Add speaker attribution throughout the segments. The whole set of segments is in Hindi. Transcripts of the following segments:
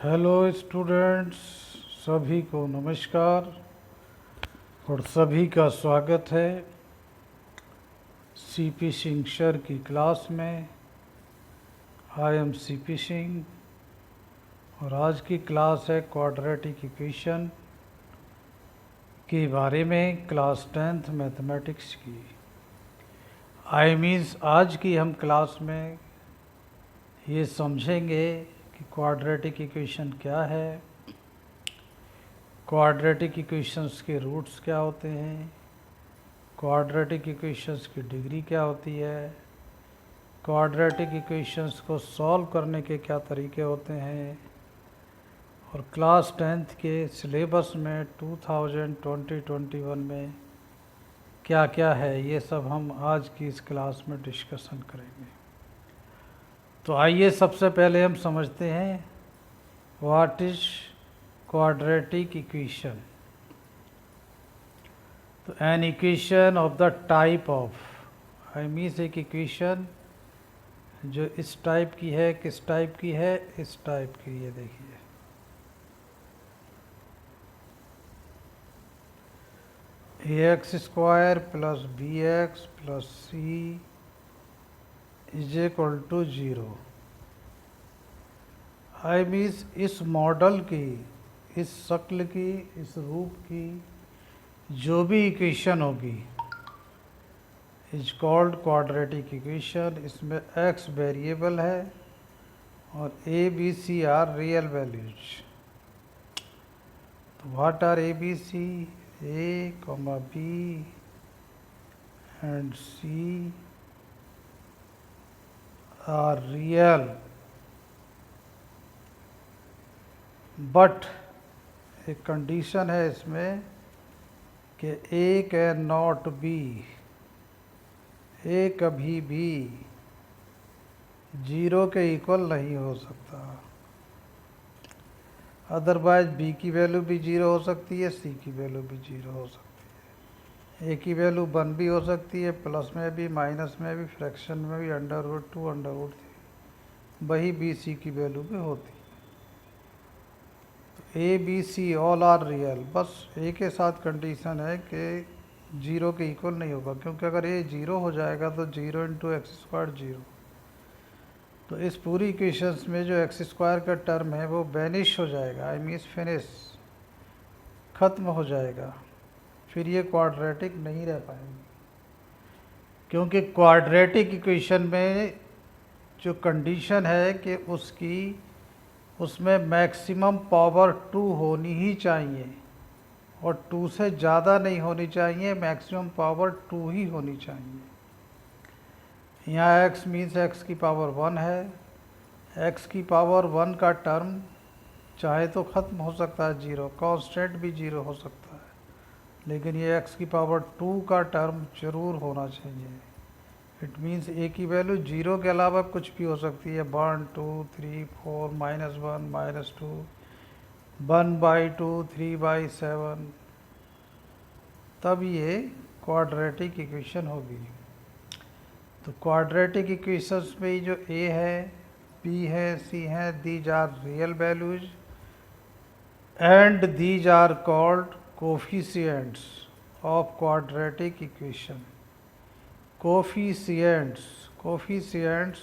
Speaker 1: हेलो स्टूडेंट्स, सभी को नमस्कार और सभी का स्वागत है सीपी सिंह सर की क्लास में। आई एम सीपी सिंह और आज की क्लास है क्वाड्रेटिक इक्वेशन के बारे में, क्लास 10th मैथमेटिक्स की। आई मीन्स आज की हम क्लास में ये समझेंगे कि क्वाड्रेटिक इक्वेशन क्या है, क्वाड्रेटिक इक्वेशंस के रूट्स क्या होते हैं, क्वाड्रेटिक इक्वेशंस की डिग्री क्या होती है, क्वाड्रेटिक इक्वेशंस को सॉल्व करने के क्या तरीके होते हैं, और क्लास 10th के सिलेबस में 2020-21 में क्या क्या है, ये सब हम आज की इस क्लास में डिस्कशन करेंगे। तो आइए सबसे पहले हम समझते हैं व्हाट इज क्वाड्रेटिक इक्वेशन। तो an equation of the type of, I means एक इक्वेशन जो इस टाइप की है, किस टाइप की है, इस टाइप की। ये देखिए, ax square plus b x plus c is equal to 0। I means इस मॉडल की, इस शक्ल की, इस रूप की जो भी इक्वेशन होगी इज कॉल्ड क्वाड्रेटिक इक्वेशन। इसमें x वेरिएबल है और A B C are real values. तो what are A B C? A comma B and C are real, but एक कंडीशन है इसमें कि A can not be, A कभी भी 0 के इक्वल नहीं हो सकता। अदरवाइज बी की वैल्यू भी 0 हो सकती है, सी की वैल्यू भी 0 हो सकती है, ए की वैल्यू 1 भी हो सकती है, प्लस में भी, माइनस में भी, फ्रैक्शन में भी, √2, √3, वही बी सी की वैल्यू भी होती है। तो A B C all are real, बस ए के साथ कंडीशन है कि 0 के इक्वल नहीं होगा, क्योंकि अगर ए 0 हो जाएगा तो 0 × x² 0। तो इस पूरी इक्वेशंस में जो x² का टर्म है वो बैनिश हो जाएगा, आई मीन्स फिनिश, ख़त्म हो जाएगा। फिर ये क्वाड्रेटिक नहीं रह पाएंगे, क्योंकि क्वाड्रेटिक इक्वेशन में जो कंडीशन है कि उसमें मैक्सिमम पावर 2 होनी ही चाहिए और 2 से ज़्यादा नहीं होनी चाहिए, मैक्सिमम पावर 2 ही होनी चाहिए। यहाँ x मीन्स x की पावर 1 है, x की पावर 1 का टर्म चाहे तो ख़त्म हो सकता है 0, कांस्टेंट भी 0 हो सकता है, लेकिन ये x की पावर 2 का टर्म जरूर होना चाहिए। इट मीन्स a की वैल्यू 0 के अलावा कुछ भी हो सकती है, 1 2 3 4 -1 -2 1/2 3/7, तब ये क्वाड्रेटिक इक्वेशन होगी। तो क्वाड्रेटिक इक्वेशंस में जो a है, b है, c है, these are real values and these are called coefficients of quadratic equation. Coefficients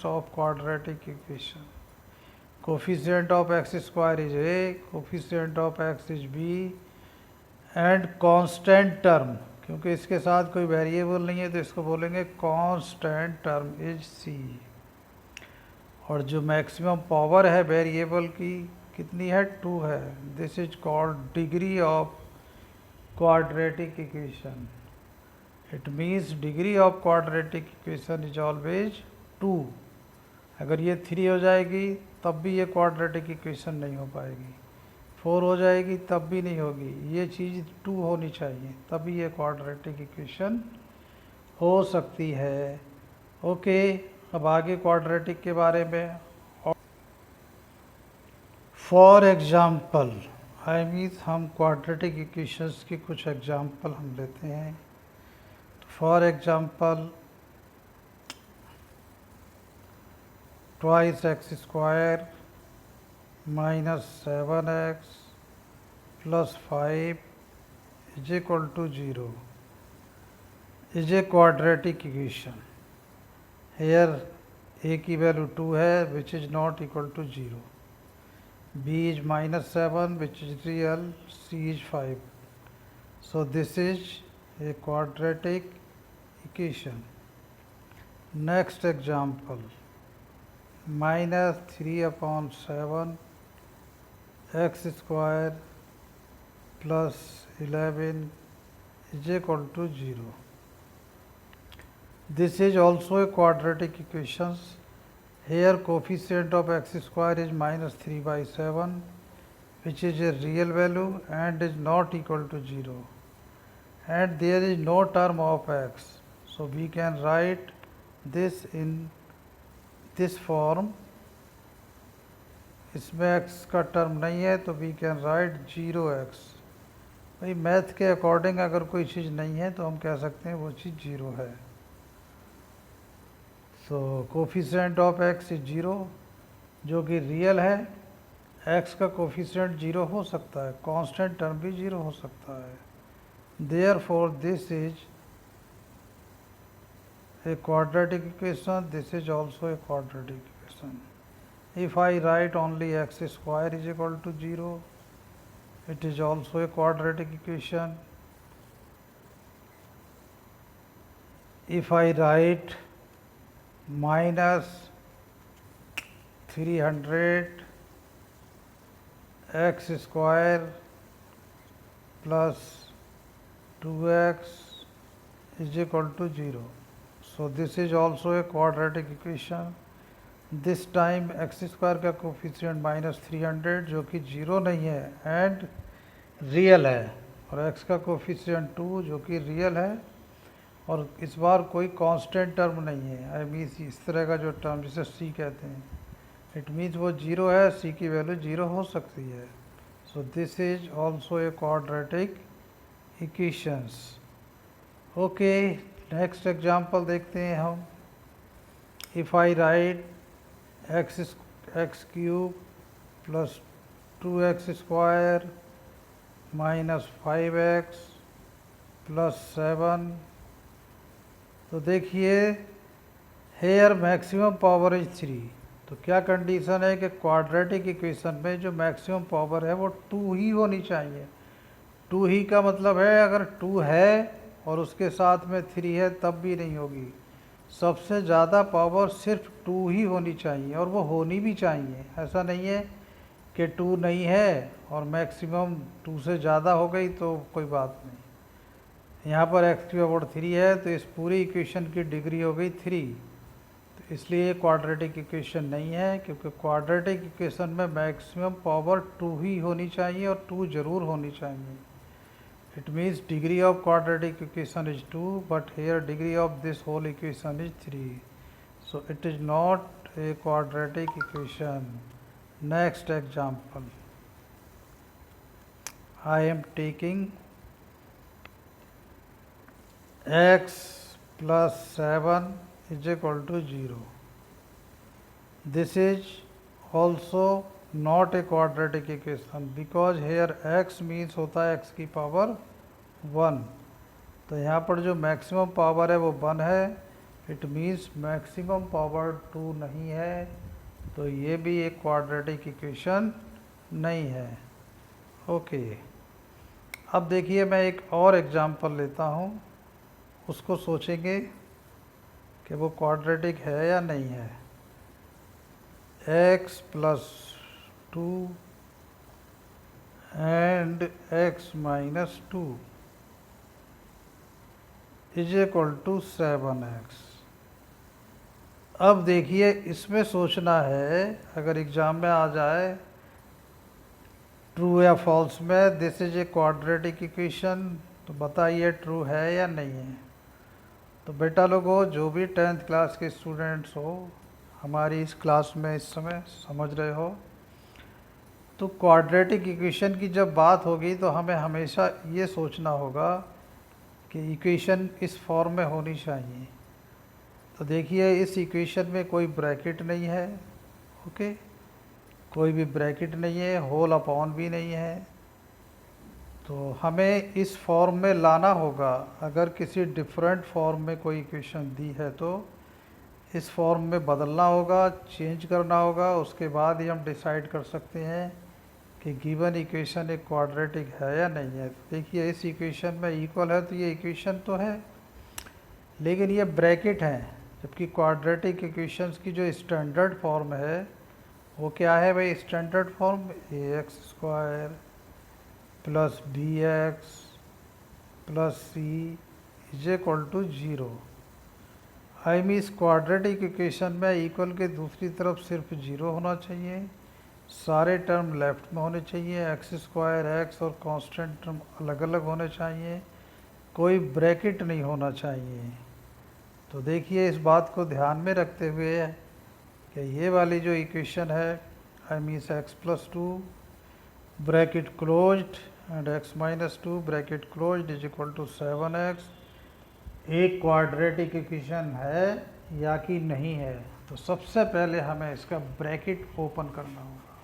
Speaker 1: of quadratic equation. Coefficient of x² is a, coefficient of x is b and constant term, क्योंकि इसके साथ कोई वेरिएबल नहीं है तो इसको बोलेंगे कांस्टेंट टर्म इज c। और जो मैक्सिमम पावर है वेरिएबल की कितनी है? 2 है। This is called degree of quadratic equation. It means degree of quadratic equation is always 2। अगर ये 3 हो जाएगी तब भी ये क्वाड्रेटिक इक्वेशन नहीं हो पाएगी, 4 हो जाएगी तब भी नहीं होगी, ये चीज़ 2 होनी चाहिए तभी ये क्वाड्रेटिक इक्वेशन हो सकती है। ओके, अब आगे क्वाड्रेटिक के बारे में। फॉर एग्जाम्पल, आई मीन्स हम क्वाड्रेटिक इक्वेशंस की कुछ एग्जाम्पल हम लेते हैं। For example, twice x² -7x plus 5 is equal to 0 is a quadratic equation. Here a की वैल्यू 2 है which is not equal to 0. b is -7 which is real, c is 5. So this is a quadratic equation. Next example, -3/7 x square plus 11 is equal to 0. This is also a quadratic equation. Here coefficient of x square is -3/7 which is a real value and is not equal to 0, and there is no term of x. So we can write this in this form. इसमें x का टर्म नहीं है तो वी कैन राइट 0x. भाई मैथ के अकॉर्डिंग अगर कोई चीज़ नहीं है तो हम कह सकते हैं वो चीज़ 0 है. सो कोफिशिएंट ऑफ x इज 0 जो कि रियल है. x का कोफिशिएंट 0 हो सकता है, कांस्टेंट टर्म भी 0 हो सकता है. Therefore this is a quadratic equation. This is also a quadratic equation. If I write only x square is equal to 0, it is also a quadratic equation. If I write -300 x square plus 2x is equal to 0. So this is also a quadratic equation. This time x square का कोफिशिएंट -300 जो कि 0 नहीं है एंड रियल है, और x का कोफिशिएंट 2 जो कि रियल है, और इस बार कोई कांस्टेंट टर्म नहीं है. आई मीन इस तरह का जो टर्म जिसे c कहते हैं, इट मीन्स वो 0 है, c की वैल्यू 0 हो सकती है. So this is also a quadratic equations. Okay, next example देखते हैं हम. If I right x cube plus 2x square -5x plus 7, तो देखिए हेयर मैक्सिमम पावर इज 3. तो क्या कंडीशन है कि क्वाड्रेटिक इक्वेशन में जो मैक्सिमम पावर है वो 2 ही होनी चाहिए. 2 ही का मतलब है अगर 2 है और उसके साथ में 3 है तब भी नहीं होगी. सबसे ज़्यादा पावर सिर्फ 2 ही होनी चाहिए, और वो होनी भी चाहिए. ऐसा नहीं है कि 2 नहीं है और मैक्सिमम 2 से ज़्यादा हो गई तो कोई बात नहीं. यहाँ पर x³ है तो इस पूरी इक्वेशन की डिग्री हो गई 3. तो इसलिए क्वाड्रेटिक इक्वेशन नहीं है, क्योंकि क्वाड्रेटिक इक्वेशन में मैक्सिमम पावर 2 ही होनी चाहिए और 2 ज़रूर होनी चाहिए. It means degree of quadratic equation is 2, but here degree of this whole equation is 3. So it is not a quadratic equation. Next example. I am taking x plus 7 is equal to 0. This is also not a quadratic equation because here x means होता है x की पावर 1. तो यहाँ पर जो मैक्सिमम पावर है वो 1 है. इट मीन्स मैक्सिमम पावर 2 नहीं है, तो ये भी एक क्वाड्रेटिक इक्वेशन नहीं है. ओके, अब देखिए मैं एक और एग्जांपल लेता हूँ, उसको सोचेंगे कि वो क्वाड्रेटिक है या नहीं है. x plus 2 and x minus 2 is equal to 7x. अब देखिए इसमें सोचना है, अगर एग्जाम में आ जाए ट्रू या फॉल्स में this is a quadratic equation, तो बताइए ट्रू है या नहीं है. तो बेटा लोगों, जो भी 10th क्लास के स्टूडेंट्स हो हमारी इस क्लास में इस समय समझ रहे हो, तो क्वाड्रेटिक इक्वेशन की जब बात होगी तो हमें हमेशा ये सोचना होगा कि इक्वेशन इस फॉर्म में होनी चाहिए. तो देखिए इस इक्वेशन में कोई ब्रैकेट नहीं है. ओके, कोई भी ब्रैकेट नहीं है, होल अपॉन भी नहीं है। तो हमें इस फॉर्म में लाना होगा। अगर किसी डिफरेंट फॉर्म में कोई इक्वेशन दी है तो इस फॉर्म में बदलना होगा, चेंज करना होगा, उसके बाद ही हम डिसाइड कर सकते हैं कि गिवन इक्वेशन एक क्वाड्रेटिक है या नहीं है। देखिए इस इक्वेशन में इक्वल है तो ये इक्वेशन तो है, लेकिन ये ब्रैकेट है, जबकि क्वाड्रेटिक इक्वेशंस की जो स्टैंडर्ड फॉर्म है वो क्या है भाई? Standard form ax square plus b x plus c is equal to 0। I mean इस क्वाड्रेटिक इक्वेशन में इक्वल के दूसरी तरफ सिर्फ 0 होना चाहिए, सारे टर्म लेफ्ट में होने चाहिए, एक्स स्क्वायर एक्स और कांस्टेंट टर्म अलग अलग होने चाहिए, कोई ब्रैकेट नहीं होना चाहिए। तो देखिए इस बात को ध्यान में रखते हुए कि ये वाली जो इक्वेशन है I mean x plus two bracket closed and x minus two bracket closed is equal to 7x एक क्वाड्रेटिक इक्वेशन है या कि नहीं है। तो सबसे पहले हमें इसका ब्रैकेट ओपन करना होगा।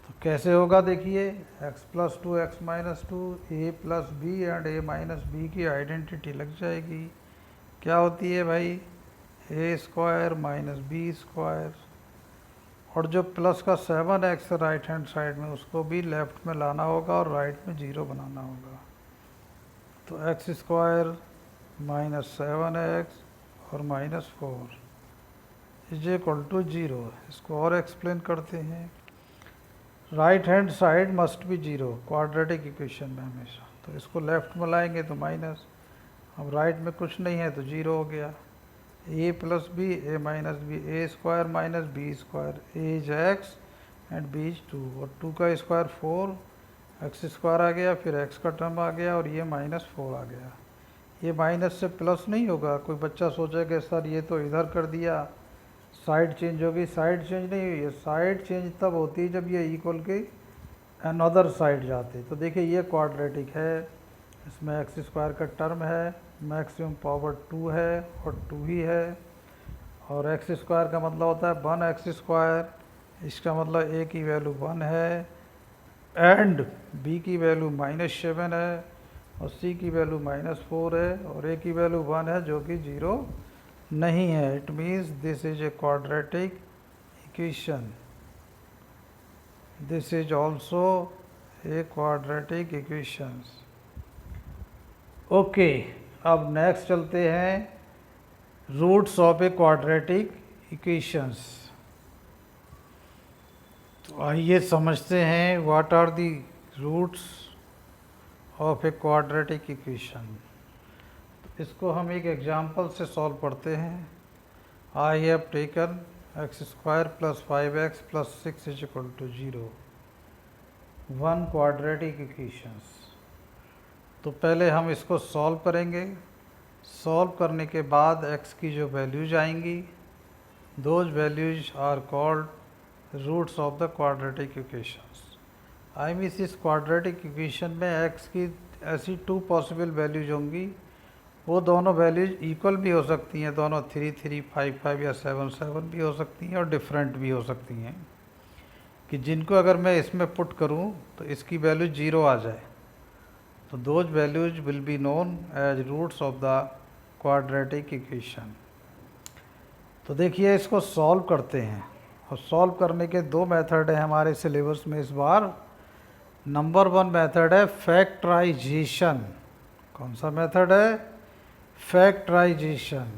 Speaker 1: तो कैसे होगा? देखिए x plus two x minus two a plus b and a minus b की आइडेंटिटी लग जाएगी। क्या होती है भाई? A square minus B square, और जो प्लस का 7x राइट हैंड साइड में उसको भी लेफ्ट में लाना होगा और राइट में 0 बनाना होगा। तो एक्स स्क्वायर माइनस 7x और माइनस 4 इज इक्वल टू 0। इसको और एक्सप्लेन करते हैं। Right hand side must be 0 quadratic equation में हमेशा, तो इसको लेफ्ट में लाएंगे तो माइनस, अब राइट में कुछ नहीं है तो 0 हो गया। A plus B A minus B, A square minus B square, A is X and B is 2 और 2 का स्क्वायर 4, एक्स स्क्वायर आ गया, फिर एक्स का टर्म आ गया और ये माइनस 4 आ गया। ये माइनस से प्लस नहीं होगा। कोई बच्चा सोचेगा सर ये तो इधर कर दिया, साइड चेंज हो गई। साइड चेंज नहीं हुई है, साइड चेंज तब होती है जब ये इक्वल के अनदर साइड जाते। तो देखिए ये क्वाड्रेटिक है, इसमें एक्स स्क्वायर का टर्म है, मैक्सिमम पावर 2 है और 2 ही है, और एक्स स्क्वायर का मतलब होता है 1x स्क्वायर, इसका मतलब a की वैल्यू 1 है एंड b की वैल्यू -7 है और c की वैल्यू -4 है और a की वैल्यू 1 है जो कि 0 नहीं है। It means this is a quadratic equation, this is also a quadratic equations. Okay, अब नेक्स्ट चलते हैं roots of a quadratic equations. तो आइए समझते हैं what are the roots of a quadratic equation. तो इसको हम एक एग्जांपल से सॉल्व करते हैं। I have taken x square plus 5x plus 6 is equal to 0 one quadratic equations. तो पहले हम इसको सॉल्व करेंगे। सॉल्व करने के बाद x की जो वैल्यूज आएंगी, those values are called roots of the quadratic equations. I mean इस क्वाड्रेटिक इक्वेशन में x की ऐसी 2 पॉसिबल वैल्यूज होंगी, वो दोनों वैल्यूज इक्वल भी हो सकती हैं, दोनों 3 3 5 5 या 7 7 भी हो सकती हैं और डिफरेंट भी हो सकती हैं, कि जिनको अगर मैं इसमें पुट करूं तो इसकी वैल्यू 0 आ जाए। तो those values will be known as roots of the quadratic equation. तो देखिए इसको सॉल्व करते हैं, और सॉल्व करने के 2 मेथड हैं हमारे सिलेबस में इस बार। नंबर 1 मेथड है फैक्टराइजेशन। कौन सा मेथड है? फैक्टराइजेशन।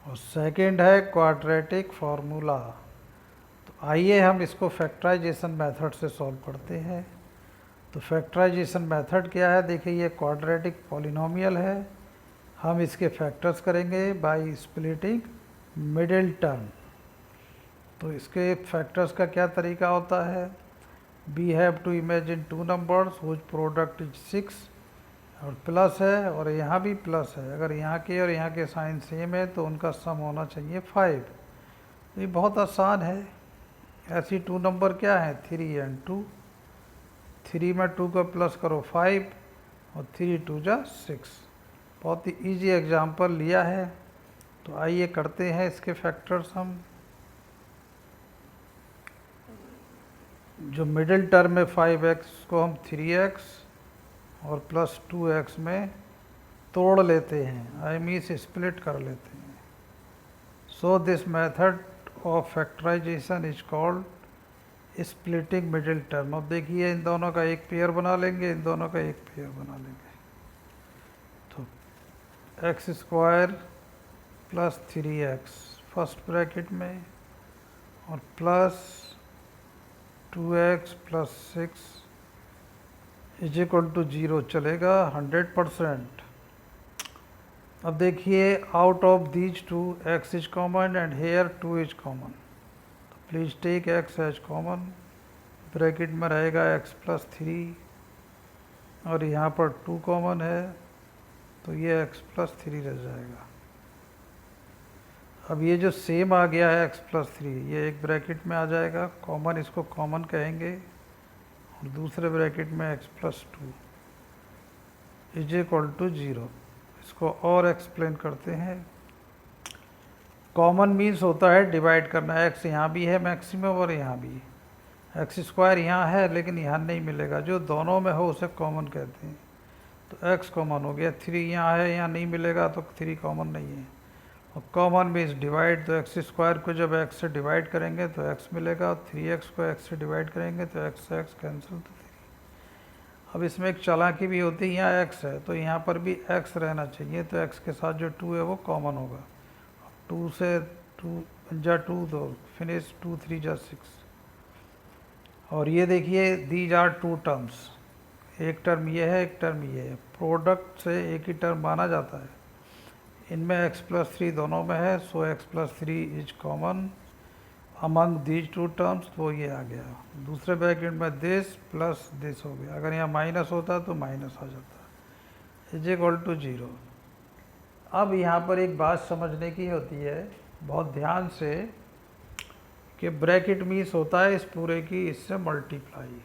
Speaker 1: और सेकंड है क्वाड्रेटिक फार्मूला। तो आइए हम इसको फैक्टराइजेशन मेथड से सॉल्व करते हैं। तो फैक्टराइजेशन मेथड क्या है? देखिए ये क्वाड्रेटिक पॉलिनोमियल है, हम इसके फैक्टर्स करेंगे बाय स्प्लिटिंग मिडिल टर्म। तो इसके फैक्टर्स का क्या तरीका होता है? We have to imagine 2 numbers whose product is 6 और प्लस है और यहाँ भी प्लस है। अगर यहाँ के और यहाँ के साइन सेम है तो उनका सम होना चाहिए 5। तो ये बहुत आसान है। ऐसी 2 नंबर क्या है? 3 एंड 2। 3 में 2 का प्लस करो 5 और 3 2 जा 6। बहुत ही ईजी एग्जाम्पल लिया है। तो आइए करते हैं इसके फैक्टर्स हम। जो मिडिल टर्म में 5x को हम 3x और प्लस 2x में तोड़ लेते हैं, आई मीन स्प्लिट कर लेते हैं। So this method of factorization is called splitting middle term. अब देखिए इन दोनों का एक पेयर बना लेंगे, इन दोनों का एक पेयर बना लेंगे, तो X square plus 3x first bracket में और plus 2x plus 6 is equal to 0 चलेगा 100%। अब देखिए out of these two x is common and here 2 is common, तो please take x as common. Bracket में रहेगा x प्लस 3 और यहाँ पर 2 कॉमन है, तो ये x प्लस 3 रह जाएगा। अब ये जो सेम आ गया है x प्लस 3, ये एक ब्रैकेट में आ जाएगा कॉमन, इसको कॉमन कहेंगे, और दूसरे ब्रैकेट में x plus 2 is equal to 0। इसको और एक्सप्लेन करते हैं। कॉमन मीन्स होता है डिवाइड करना, x यहाँ भी है मैक्सिमम और यहाँ भी, एक्स स्क्वायर यहाँ है लेकिन यहाँ नहीं मिलेगा, जो दोनों में हो उसे कॉमन कहते हैं। तो x कॉमन हो गया, 3 यहाँ है, यहाँ नहीं मिलेगा तो 3 कॉमन नहीं है। और कॉमन मीन्स डिवाइड, तो एक्स स्क्वायर को जब x से डिवाइड करेंगे तो x मिलेगा, और 3x को x से डिवाइड करेंगे तो x से x कैंसिल, तो 3। अब इसमें एक चालाकी भी होती है, यहाँ x है तो यहाँ पर भी x रहना चाहिए, तो x के साथ जो 2 है वो कॉमन होगा। 2 से 2 जा 2 तो फिनिश, 2 3 जा 6। और ये देखिए दीज आर 2 टर्म्स, एक टर्म ये है एक टर्म ये है, प्रोडक्ट से एक ही टर्म माना जाता है। इनमें x प्लस 3 दोनों में है, सो x plus 3 is common among these 2 terms, तो ये आ गया। दूसरे ब्रैकेट में दिस प्लस दिस हो गया, अगर यहाँ माइनस होता तो माइनस आ जाता, इज इक्वल टू 0। अब यहाँ पर एक बात समझने की होती है बहुत ध्यान से, कि ब्रैकेट मीन्स होता है इस पूरे की इससे मल्टीप्लाई,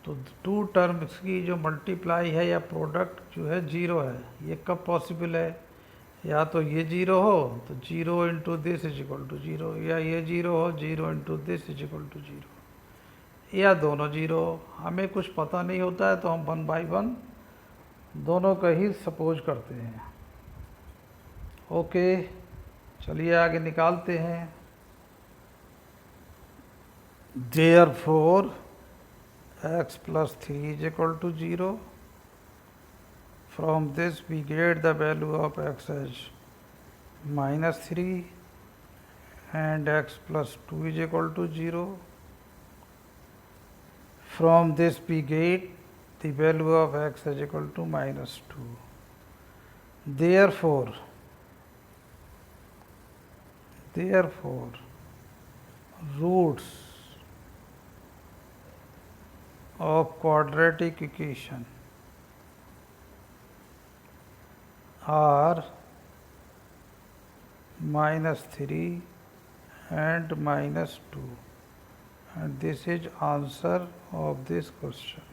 Speaker 1: तो 2 टर्म्स की जो मल्टीप्लाई है या प्रोडक्ट जो है 0 है। ये कब पॉसिबल है, या तो ये 0 हो तो 0 into this is equal to 0, या ये 0 हो 0 into this is equal to 0, या दोनों 0। हमें कुछ पता नहीं होता है तो हम 1 बाई 1 दोनों का ही सपोज करते हैं। ओके, चलिए आगे निकालते हैं। Therefore x plus 3 is equal to 0. From this we get the value of x as minus 3 and x plus 2 is equal to 0. From this we get the value of x is equal to minus 2. Therefore roots of quadratic equation are minus 3 and minus 2, and this is answer of this question।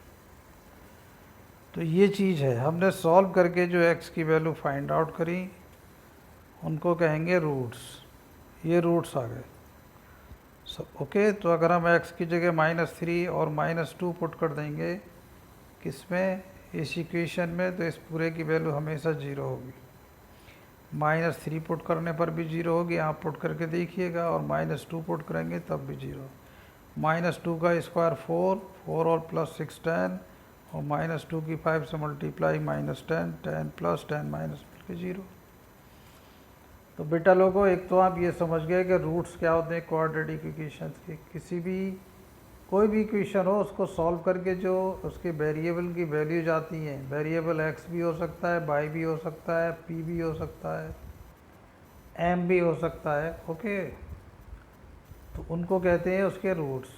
Speaker 1: तो ये चीज़ है, हमने सॉल्व करके जो x की वैल्यू फाइंड आउट करी उनको कहेंगे रूट्स। ये रूट्स आ गए सब। ओके, तो अगर हम x की जगह -3 और -2 पुट कर देंगे किसमें, इस इक्वेशन में, तो इस पूरे की वैल्यू हमेशा 0 होगी। -3 पुट करने पर भी 0 होगी, आप पुट करके देखिएगा, और -2 पुट करेंगे तब भी 0। -2 का स्क्वायर 4 और प्लस 6 10, और -2 की 5 से मल्टीप्लाई -10 10 प्लस 10 माइनस मिलकर 0। तो बेटा लोगों, एक तो आप ये समझ गए कि रूट्स क्या होते हैं क्वाड्रेटिक इक्वेशंस के। किसी भी कोई भी इक्वेशन हो उसको सॉल्व करके जो उसके वेरिएबल की वैल्यूज आती हैं, वेरिएबल x भी हो सकता है, y भी हो सकता है, p भी हो सकता है, m भी हो सकता है। ओके, तो उनको कहते हैं उसके रूट्स।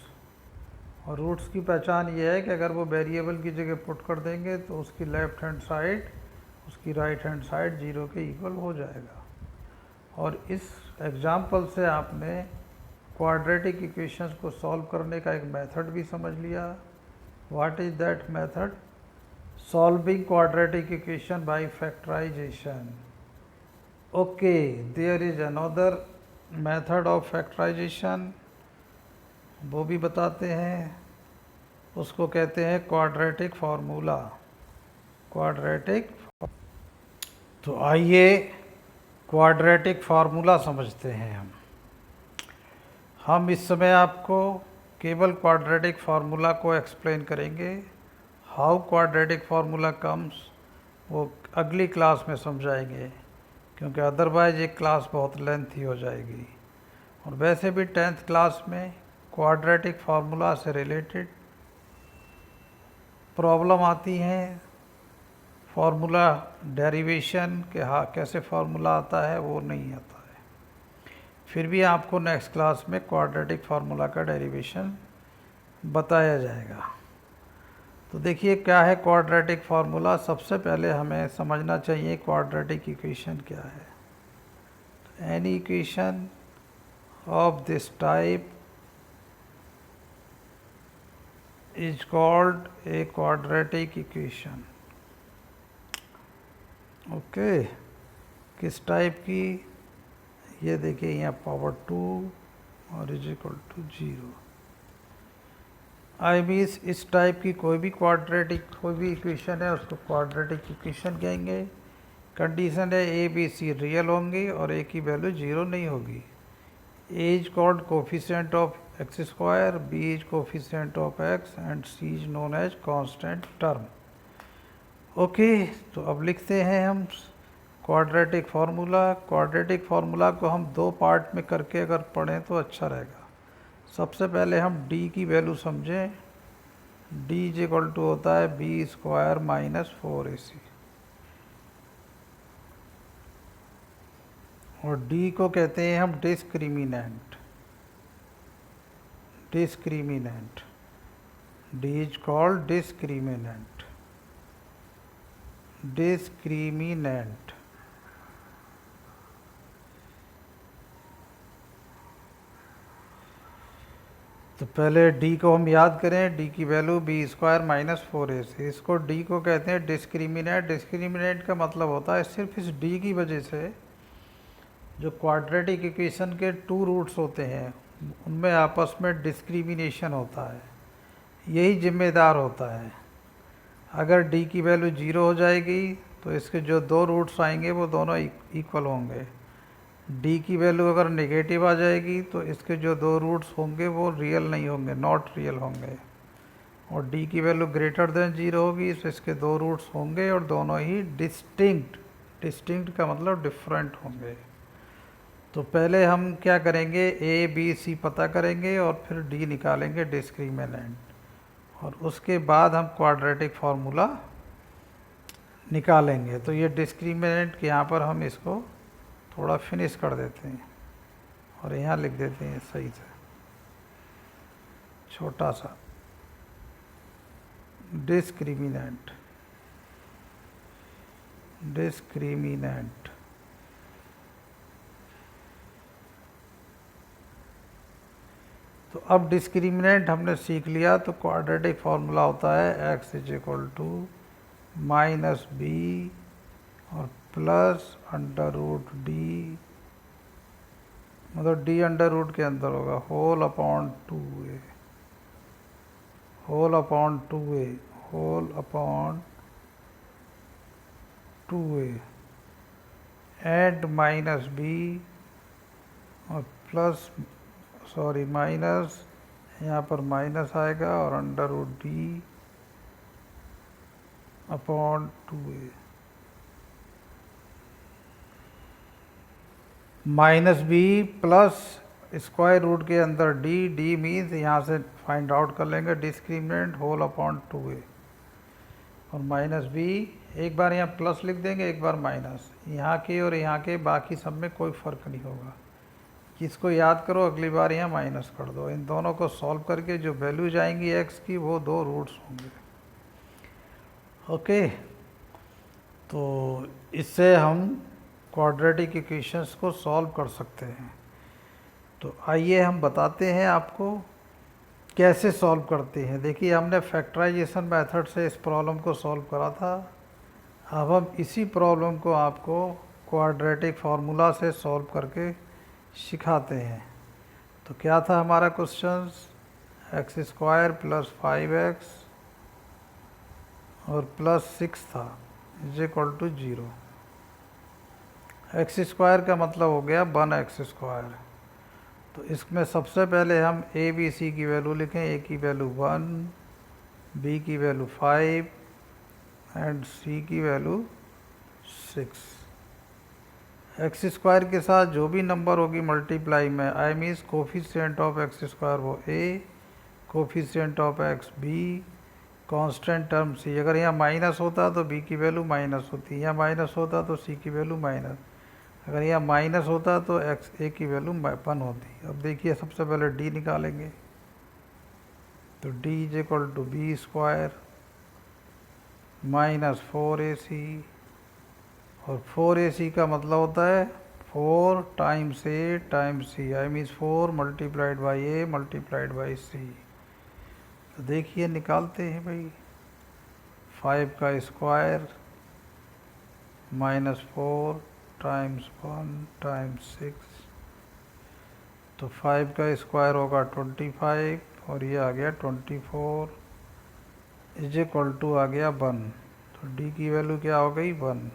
Speaker 1: और रूट्स की पहचान ये है कि अगर वो वेरिएबल की जगह पुट कर देंगे तो उसकी लेफ़्ट हैंड साइड उसकी राइट हैंड साइड 0 के इक्वल हो जाएगा। और इस एग्जाम्पल से आपने क्वाड्रेटिक इक्वेशंस को सॉल्व करने का एक मेथड भी समझ लिया। What is that method? Solving quadratic equation by factorization. Okay, there is another method of factorization, वो भी बताते हैं। उसको कहते हैं क्वाड्रेटिक फार्मूला, क्वाड्रेटिक। तो आइए क्वाड्रेटिक फार्मूला समझते हैं हम इस समय आपको केवल क्वाड्रेटिक फार्मूला को एक्सप्लेन करेंगे। हाउ क्वाड्रेटिक फार्मूला कम्स वो अगली क्लास में समझाएंगे, क्योंकि अदरवाइज ये क्लास बहुत लेंथी हो जाएगी। और वैसे भी 10th क्लास में क्वाड्रेटिक फार्मूला से रिलेटेड प्रॉब्लम आती हैं। फार्मूला डेरिवेशन के हाँ कैसे फार्मूला आता है वो नहीं आता है। फिर भी आपको नेक्स्ट क्लास में क्वाड्रेटिक फार्मूला का डेरिवेशन बताया जाएगा। तो देखिए क्या है क्वाड्रेटिक फार्मूला। सबसे पहले हमें समझना चाहिए क्वाड्रेटिक इक्वेशन क्या है। Any equation of this type is called a quadratic equation. Okay, किस टाइप की, ये देखिए यहाँ पावर 2 और is equal to 0। I means इस टाइप की कोई भी क्वाड्रेटिक कोई भी इक्वेशन है उसको क्वाड्रेटिक इक्वेशन कहेंगे। कंडीशन है ए बी सी रियल होंगी और ए की वैल्यू 0 नहीं होगी। A is called coefficient of x square, b is coefficient of x and c is known as constant term. Okay, तो अब लिखते हैं हम क्वाड्रेटिक फार्मूला। क्वाड्रेटिक फार्मूला को हम दो पार्ट में करके अगर पढ़ें तो अच्छा रहेगा। सबसे पहले हम d की वैल्यू समझें। d इज इक्वल टू होता है बी स्क्वायर माइनस 4ac, और d को कहते हैं हम discriminant. Discriminant, d is called discriminant. Discriminant तो पहले d को हम याद करें। d की value B square minus 4ac, इसको d को कहते हैं डिस्क्रिमिनेंट। डिस्क्रिमिनेंट का मतलब होता है सिर्फ इस d की वजह से जो क्वाड्रेटिक इक्वेशन के 2 रूट्स होते हैं उनमें आपस में डिस्क्रिमिनेशन होता है, यही जिम्मेदार होता है। अगर d की वैल्यू 0 हो जाएगी तो इसके जो 2 रूट्स आएंगे वो दोनों इक्वल होंगे। d की वैल्यू अगर नेगेटिव आ जाएगी तो इसके जो 2 रूट्स होंगे वो रियल नहीं होंगे, नॉट रियल होंगे। और d की वैल्यू ग्रेटर देन 0 होगी तो इसके 2 रूट्स होंगे और दोनों ही डिस्टिंक्ट। डिस्टिंक्ट का मतलब डिफरेंट होंगे। तो पहले हम क्या करेंगे, ए बी सी पता करेंगे और फिर d निकालेंगे डिस्क्रिमिनेंट, और उसके बाद हम क्वाड्रेटिक फार्मूला निकालेंगे। तो ये डिस्क्रिमिनेंट के यहाँ पर हम इसको थोड़ा फिनिश कर देते हैं और यहाँ लिख देते हैं सही से छोटा सा डिस्क्रिमिनेंट। डिस्क्रिमिनेंट तो अब डिस्क्रिमिनेंट हमने सीख लिया। तो क्वाड्रेटिक फार्मूला होता है x is equal to minus b और प्लस अंडर रूट डी, मतलब डी अंडर रूट के अंदर होगा, whole upon 2a, whole upon 2a, whole upon 2a and minus b और प्लस सॉरी माइनस, यहाँ पर माइनस आएगा और under root D upon 2a। Minus b plus square root के अंदर डी, डी मीन्स यहाँ से फाइंड आउट कर लेंगे डिस्क्रिमिनेंट, होल अपॉन 2a और माइनस बी। एक बार यहाँ प्लस लिख देंगे, एक बार माइनस। यहाँ के और यहाँ के बाकी सब में कोई फ़र्क नहीं होगा, इसको याद करो, अगली बार यहाँ माइनस कर दो। इन दोनों को सॉल्व करके जो वैल्यूज आएंगी x की वो 2 रूट्स होंगे। ओके, तो इससे हम क्वाड्रेटिक इक्वेशंस को सॉल्व कर सकते हैं। तो आइए हम बताते हैं आपको कैसे सॉल्व करते हैं। देखिए हमने फैक्टराइजेशन मेथड से इस प्रॉब्लम को सॉल्व करा था। अब हम इसी प्रॉब्लम को आपको क्वाड्रेटिक फार्मूला से सॉल्व करके सिखाते हैं। तो क्या था हमारा questions, x square plus 5x और प्लस 6 था is equal to 0। X square का मतलब हो गया 1x स्क्वायर। तो इसमें सबसे पहले हम ए बी सी की वैल्यू लिखें। ए की वैल्यू 1, बी की वैल्यू 5 एंड सी की वैल्यू 6। एक्स स्क्वायर के साथ जो भी नंबर होगी मल्टीप्लाई में, I means coefficient of x square वो a, coefficient of x b, constant term c. अगर यहाँ माइनस होता तो बी की वैल्यू माइनस होती, यहाँ माइनस होता तो सी की वैल्यू माइनस, अगर यहाँ माइनस होता तो एक्स ए की वैल्यू 1 होती। अब देखिए सबसे पहले डी निकालेंगे, तो d is equal to b square minus 4ac, और 4ac का मतलब होता है 4 times a times c, I means 4 multiplied by a multiplied by c. तो देखिए निकालते हैं भाई, 5 का स्क्वायर माइनस 4 टाइम्स 1 टाइम्स 6, तो 5 का स्क्वायर होगा 25 और ये आ गया 24 इज इक्वल टू आ गया 1। तो डी की वैल्यू क्या हो गई 1।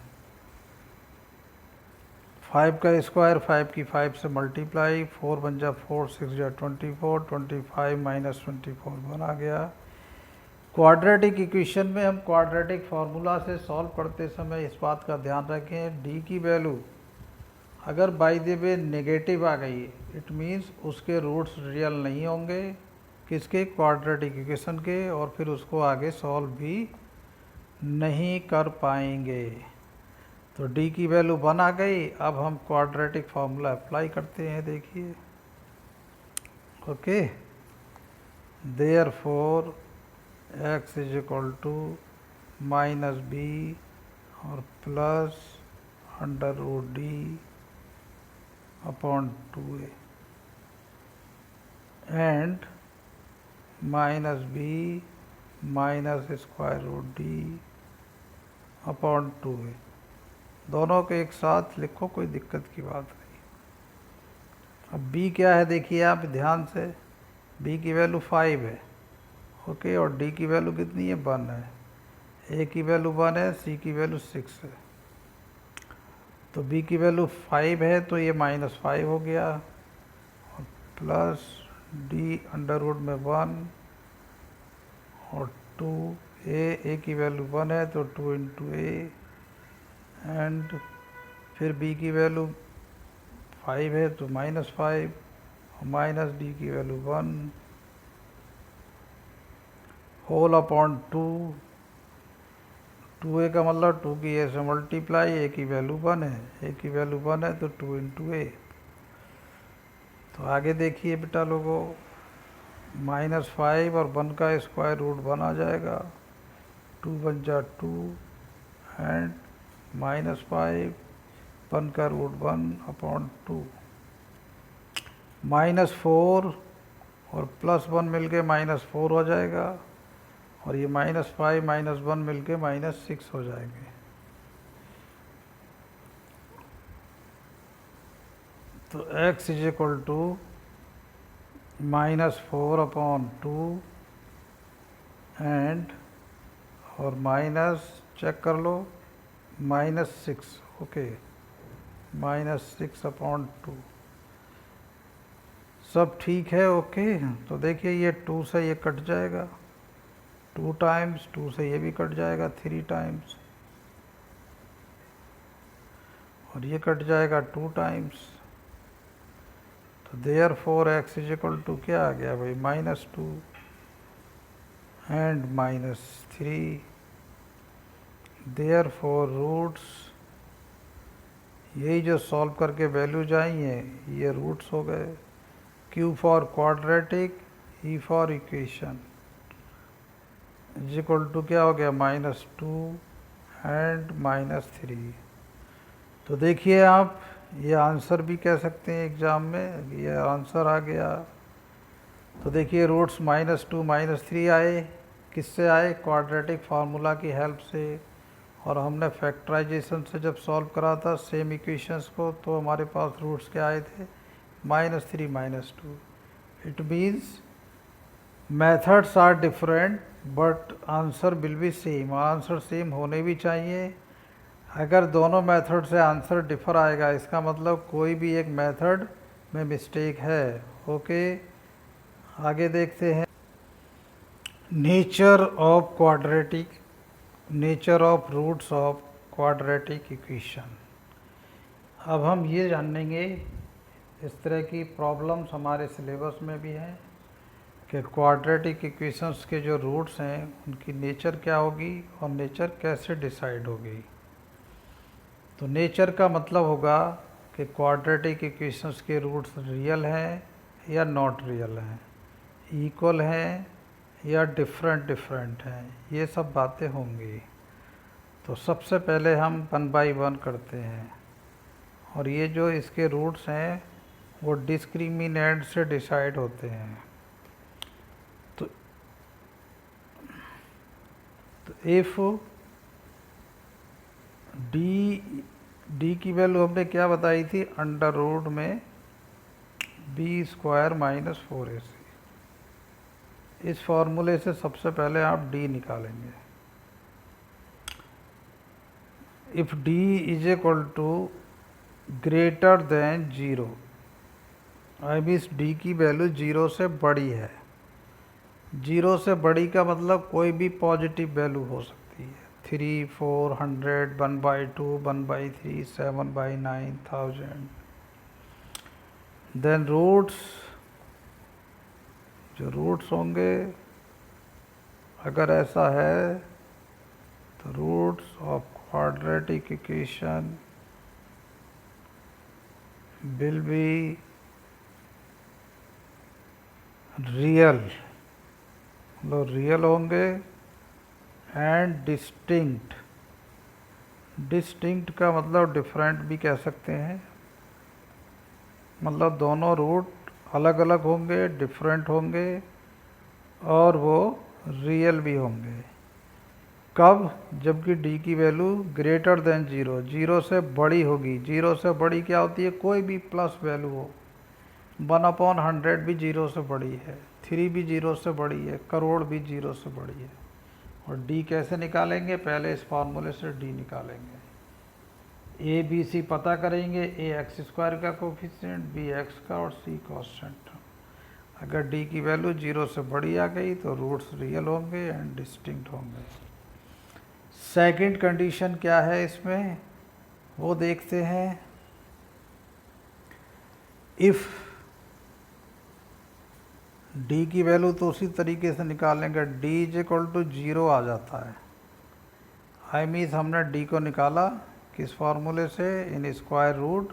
Speaker 1: 5 का स्क्वायर 5 की 5 से मल्टीप्लाई, 4 बन जा 4, 6 जा 24, 25 माइनस 24 1 आ गया। क्वाड्रेटिक इक्वेशन में हम क्वाड्रेटिक फार्मूला से सॉल्व करते समय इस बात का ध्यान रखें, डी की वैल्यू अगर बाय द वे नेगेटिव आ गई इट मीन्स उसके रूट्स रियल नहीं होंगे, किसके, क्वाड्रेटिक इक्वेशन के, और फिर उसको आगे सॉल्व भी नहीं कर पाएंगे। तो डी की वैल्यू 1 आ गई। अब हम क्वाड्रेटिक फार्मूला अप्लाई करते हैं, देखिए okay. Therefore x is equal to minus b और plus under root D upon 2a and minus b minus square root D upon 2a। दोनों के एक साथ लिखो, कोई दिक्कत की बात नहीं। अब b क्या है देखिए आप ध्यान से, b की वैल्यू 5 है ओके, और d की वैल्यू कितनी है 1 है, a की वैल्यू 1 है, c की वैल्यू 6 है। तो b की वैल्यू 5 है तो ये माइनस 5 हो गया, और प्लस d अंडर रूट में 1 और 2a, a की वैल्यू 1 है तो 2 इंटू ए, एंड फिर b की वैल्यू 5 है तो माइनस 5 और माइनस d की वैल्यू 1 होल अपॉन 2, 2a का मतलब 2 की ए से मल्टीप्लाई, a की वैल्यू 1 है, a की वैल्यू 1 है तो 2 इंटू ए। तो आगे देखिए बेटा लोगों, माइनस 5 और 1 का स्क्वायर रूट 1 आ जाएगा, 2 बन जा 2 एंड माइनस 5 1 का रूट 1 अपॉन 2, माइनस 4 और प्लस 1 मिलके माइनस 4 हो जाएगा, और ये माइनस 5 माइनस 1 मिलके माइनस 6 हो जाएंगे। तो x is equal to minus 4 upon 2 and और माइनस चेक कर लो माइनस 6 ओके, माइनस 6 अपॉन 2 सब ठीक है ओके। तो देखिए ये 2 से ये कट जाएगा, 2 टाइम्स, 2 से ये भी कट जाएगा 3 टाइम्स, और ये कट जाएगा 2 टाइम्स। तो therefore x is equal to क्या आ गया भाई minus 2 and minus 3। Therefore roots, यही जो सॉल्व करके वैल्यूज आई हैं ये रूट्स हो गए। Q for quadratic, E for equation is equal to क्या हो गया माइनस 2 एंड माइनस 3। तो देखिए आप ये आंसर भी कह सकते हैं एग्ज़ाम में, ये आंसर आ गया। तो देखिए रूट्स माइनस 2 माइनस 3 आए, किससे आए, क्वाड्रेटिक फार्मूला की हेल्प से। और हमने फैक्टराइजेशन से जब सॉल्व करा था सेम इक्वेशंस को, तो हमारे पास रूट्स क्या आए थे minus 3 minus 2। It means methods are different but answer will be same, answer सेम होने भी चाहिए। अगर दोनों मेथड से आंसर डिफर आएगा इसका मतलब कोई भी एक मेथड में मिस्टेक है। ओके, आगे देखते हैं। Nature of quadratic, nature of roots of quadratic equation. अब हम ये जानेंगे, इस तरह की प्रॉब्लम्स हमारे सिलेबस में भी हैं कि क्वाड्रेटिक इक्वेशंस के जो रूट्स हैं उनकी नेचर क्या होगी और नेचर कैसे डिसाइड होगी। तो नेचर का मतलब होगा कि क्वाड्रेटिक इक्वेशंस के रूट्स रियल हैं या नॉट रियल हैं, इक्वल हैं या डिफरेंट हैं, ये सब बातें होंगी। तो सबसे पहले हम 1 बाई 1 करते हैं, और ये जो इसके रूट्स हैं वो डिस्क्रिमिनेंट से डिसाइड होते हैं। तो इफ़ डी की वैल्यू हमने क्या बताई थी, अंडर रूट में बी स्क्वायर माइनस 4ac। इस फॉर्मूले से सबसे पहले आप डी निकालेंगे। If D is equal to greater than 0, I means D की वैल्यू 0 से बड़ी है। 0 से बड़ी का मतलब कोई भी पॉजिटिव वैल्यू हो सकती है, 3, 400, 1/2, 1/3, 7/9, 1000। देन रूट्स, जो रूट्स होंगे अगर ऐसा है तो roots of quadratic equation will be real, मतलब रियल होंगे, एंड डिस्टिंक्ट। डिस्टिंक्ट का मतलब डिफरेंट भी कह सकते हैं, मतलब दोनों रूट अलग अलग होंगे, डिफरेंट होंगे और वो रियल भी होंगे। कब? जबकि डी की वैल्यू ग्रेटर देन 0, 0 से बड़ी होगी। 0 से बड़ी क्या होती है, कोई भी प्लस वैल्यू हो, 1/100 भी 0 से बड़ी है, 3 भी 0 से बड़ी है, करोड़ भी 0 से बड़ी है। और डी कैसे निकालेंगे, पहले इस फार्मूले से डी निकालेंगे। ए बी सी पता करेंगे, ए एक्स स्क्वायर का कोफिशिएंट, बी एक्स का और सी कांस्टेंट। अगर डी की वैल्यू 0 से बड़ी आ गई तो रूट्स रियल होंगे एंड डिस्टिंक्ट होंगे। सेकंड कंडीशन क्या है इसमें, वो देखते हैं। इफ़ डी की वैल्यू तो उसी तरीके से निकालेंगे, डी इज इक्वल टू 0 आ जाता है। आई मीन्स हमने डी को निकाला किस फार्मूले से, in square root.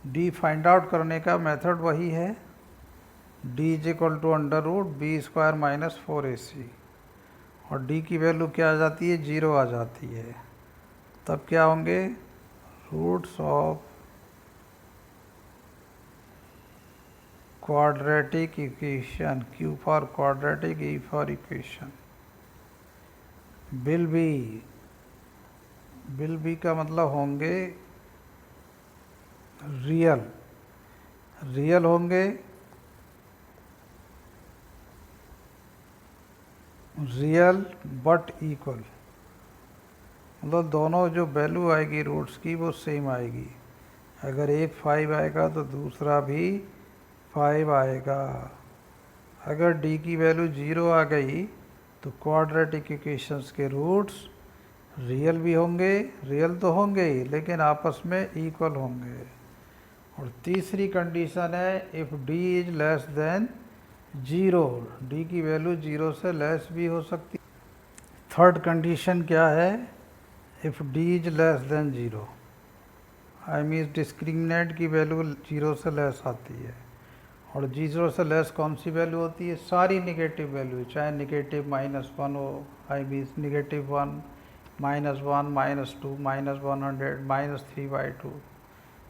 Speaker 1: D find out करने का मेथड वही है, D is equal to under root b square minus 4ac। और डी की वैल्यू क्या आ जाती है, 0 आ जाती है। तब क्या होंगे, roots of quadratic equation, Q for quadratic, E for equation, will be का मतलब होंगे रियल, रियल होंगे, रियल बट इक्वल, मतलब दोनों जो वैल्यू आएगी रूट्स की वो सेम आएगी। अगर एक 5 आएगा तो दूसरा भी 5 आएगा। अगर डी की वैल्यू 0 आ गई तो क्वाड्रेटिक इक्वेशंस के रूट्स रियल भी होंगे, रियल तो होंगे ही लेकिन आपस में इक्वल होंगे। और तीसरी कंडीशन है, if D is less than 0, D की वैल्यू 0 से लेस भी हो सकती। थर्ड कंडीशन क्या है, if D is less than 0, I mean discriminant की वैल्यू 0 से लेस आती है। और 0 से लेस कौन सी वैल्यू होती है, सारी निगेटिव वैल्यू, चाहे निगेटिव -1 हो, आई मीन -1, -1, -2, -100, -3/2,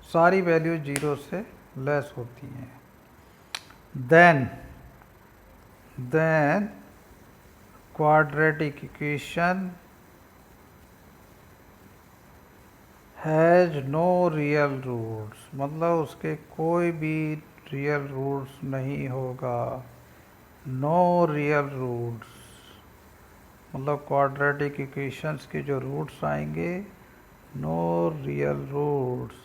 Speaker 1: सारी वैल्यू 0 से लेस होती हैं। Then quadratic equation has no real roots, मतलब उसके कोई भी रियल रूट्स नहीं होगा। नो रियल रूट्स, मतलब क्वाड्रेटिक इक्वेशंस के जो रूट्स आएंगे, no real roots,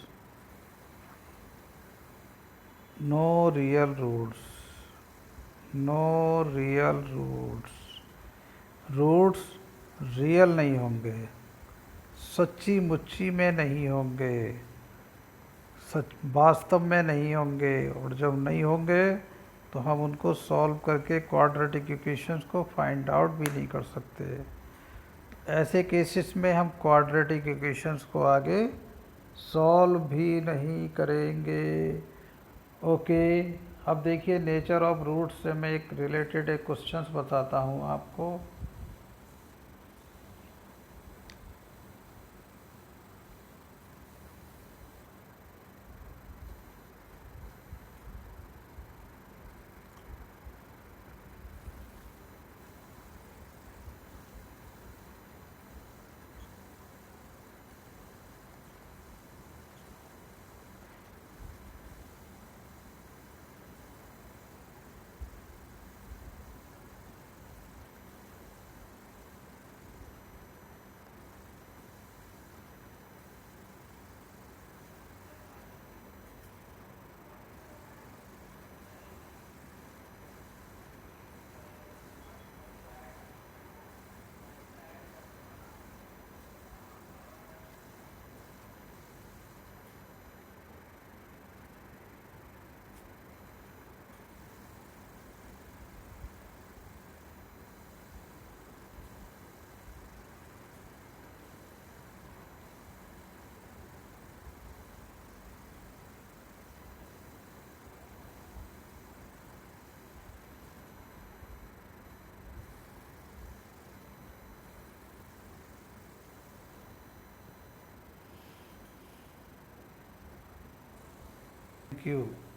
Speaker 1: no real roots, no real roots, roots real नहीं होंगे, सच्ची मुच्ची में नहीं होंगे, सच वास्तव में नहीं होंगे, और जब नहीं होंगे तो हम उनको सॉल्व करके क्वाड्रेटिक इक्वेशंस को फाइंड आउट भी नहीं कर सकते। ऐसे केसेस में हम क्वाड्रेटिक इक्वेशंस को आगे सॉल्व भी नहीं करेंगे। ओके, अब देखिए नेचर ऑफ रूट्स से मैं एक रिलेटेड एक क्वेश्चंस बताता हूँ आपको। Thank you.